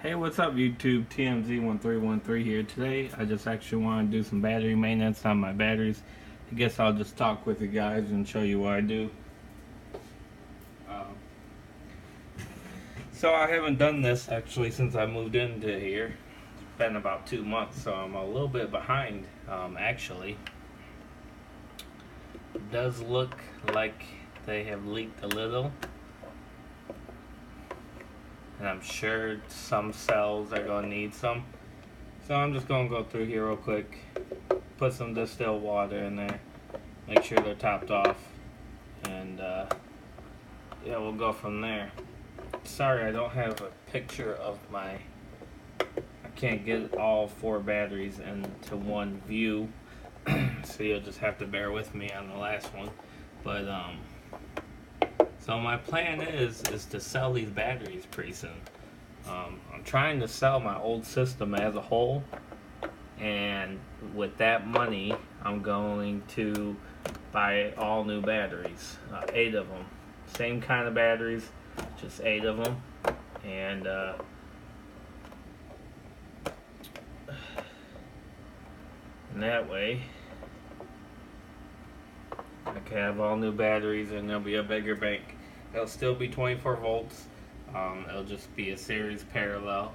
Hey, what's up YouTube? TMZ1313 here. Today, I just actually want to do some battery maintenance on my batteries. I guess I'll just talk with you guys and show you what I do. Um, so I haven't done this actually since I moved into here. It's been about 2 months, so I'm a little bit behind actually. It does look like they have leaked a little. And I'm sure some cells are going to need some. So I'm just going to go through here real quick, put some distilled water in there, make sure they're topped off, and yeah, we'll go from there. Sorry, I don't have a picture of my, I can't get all 4 batteries into one view, so you'll just have to bear with me on the last one. But so my plan is to sell these batteries pretty soon. I'm trying to sell my old system as a whole, and with that money, I'm going to buy all new batteries, 8 of them, same kind of batteries, just 8 of them, and that way I can have all new batteries, and there'll be a bigger bank. It'll still be 24 volts. It'll just be a series parallel,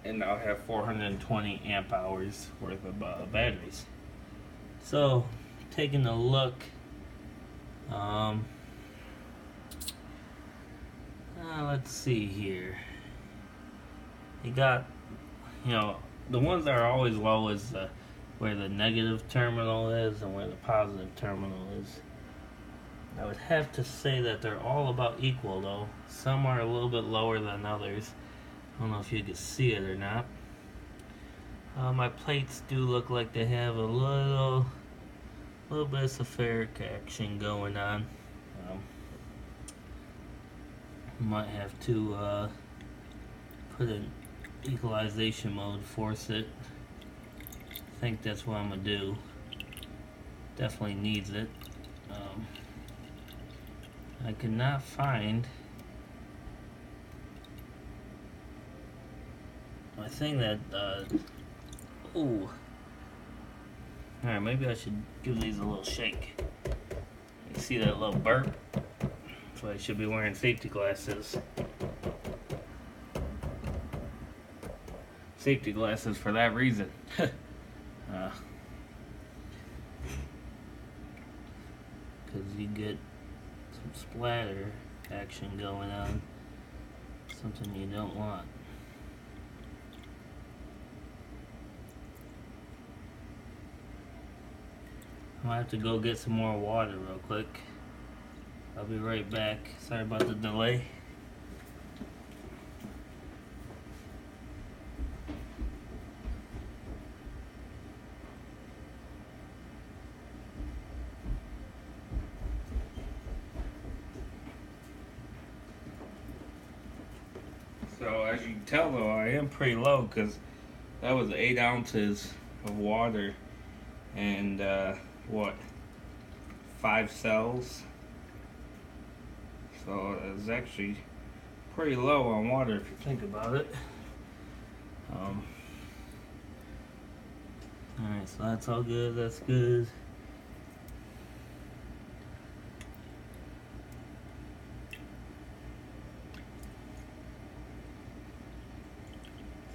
and I'll have 420 amp hours worth of batteries. So, taking a look, let's see here. You got, the ones that are always low is where the negative terminal is and where the positive terminal is. I would have to say that they're all about equal though. Some are a little bit lower than others. I don't know if you can see it or not. My plates do look like they have a little bit of sulfuric action going on. Might have to put in equalization mode, force it. I think that's what I'm gonna do. Definitely needs it. I could not find my thing that ooh. Alright, maybe I should give these a little shake. You see that little burp? That's why I should be wearing safety glasses. Safety glasses for that reason. Because you get some splatter action going on, something you don't want. I'm gonna have to go get some more water real quick. I'll be right back. Sorry about the delay. So as you can tell though, I am pretty low because that was 8 ounces of water and what, 5 cells. So it's actually pretty low on water if you think about it. Alright, so that's all good, that's good.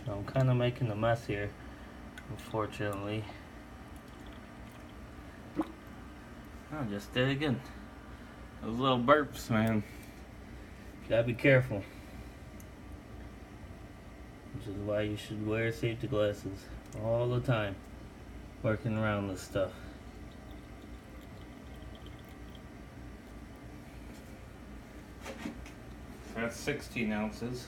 So I'm kind of making a mess here, unfortunately. I just did it again. Those little burps, man. You gotta be careful. Which is why you should wear safety glasses all the time, working around this stuff. That's 16 ounces.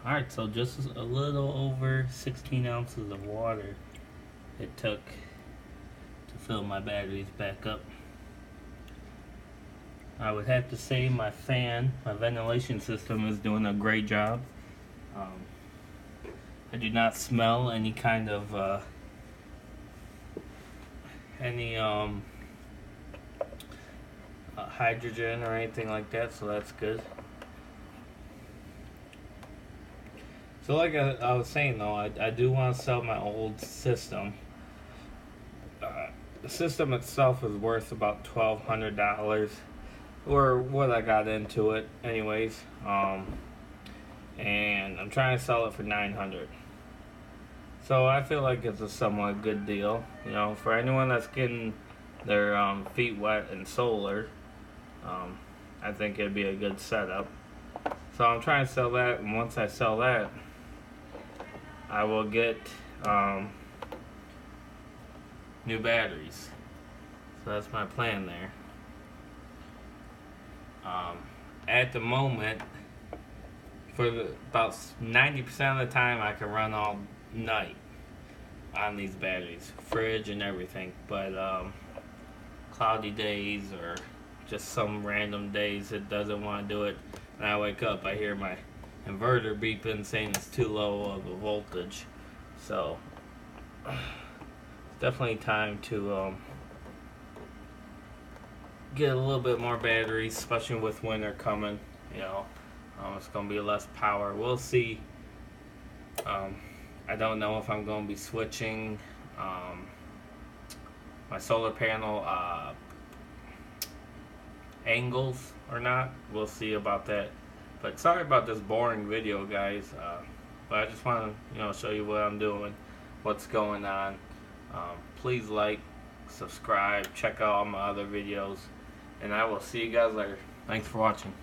Alright, so just a little over 16 ounces of water it took to fill my batteries back up. I would have to say my fan, my ventilation system is doing a great job. I do not smell any kind of hydrogen or anything like that, so that's good. So like I was saying though, I do want to sell my old system. The system itself is worth about $1,200, or what I got into it, anyways. And I'm trying to sell it for $900. So I feel like it's a somewhat good deal, you know, for anyone that's getting their feet wet in solar. I think it'd be a good setup. So I'm trying to sell that, and once I sell that, I will get new batteries. So that's my plan there. At the moment, for about 90% of the time, I can run all night on these batteries, fridge and everything. But cloudy days or just some random days it doesn't want to do it, and I wake up, I hear my inverter beeping saying it's too low of a voltage. So it's definitely time to get a little bit more batteries, especially with winter coming. You know, it's gonna be less power. We'll see. I don't know if I'm gonna be switching my solar panel angles or not. We'll see about that. But sorry about this boring video, guys. But I just want to, show you what I'm doing, what's going on. Please like, subscribe, check out all my other videos, and I will see you guys later. Thanks for watching.